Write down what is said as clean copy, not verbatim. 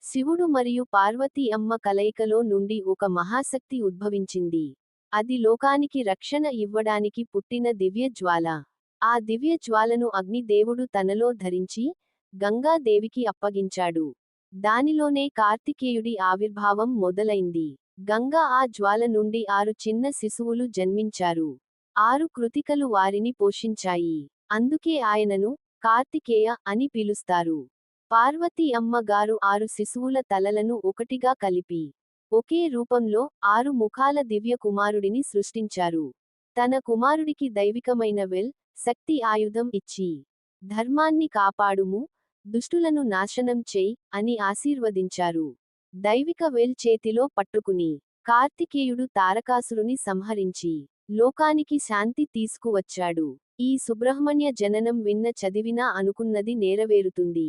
శివుడు మరియు పార్వతీ అమ్మ కలయికలో నుండి ఒక మహాశక్తి ఉద్భవించింది. అది లోకానికి రక్షణ ఇవ్వడానికి పుట్టిన దివ్య జ్వాల. ఆ దివ్య జ్వాలను అగ్ని దేవుడు తనలో ధరించి, గంగాదేవికి అప్పగించాడు. దానిలోనే కార్తికేయుడి ఆవిర్భావం మొదలైంది. గంగా ఆ జ్వాల నుండి 6 చిన్న శిశువులు జన్మించారు. 6 కృతికలు వారిని పోషించాయి. అందుకే ఆయనను కార్తికేయ అని పిలుస్తారు. పార్వతీ అమ్మ గారు 6 శిశువుల తలలను ఒకటిగా కలిపి, ఒకే రూపంలో 6 ముఖాల దివ్య కుమారుడిని సృష్టించారు. తన కుమారుడికి దైవికమైన వెల్, శక్తి ఆయుధం ఇచ్చి, ధర్మాన్ని కాపాడుము, దుష్టులను నాశనం చెయ్ అని ఆశీర్వదించారు. దైవిక వేల్ చేతిలో పట్టుకుని, కార్తికేయుడు తారకాసురుని సంహరించి, లోకానికి శాంతి తీసుకువచ్చాడు. ఈ సుబ్రహ్మణ్య జననం విన్న చదివినా అనుకున్నది నెరవేరుతుంది.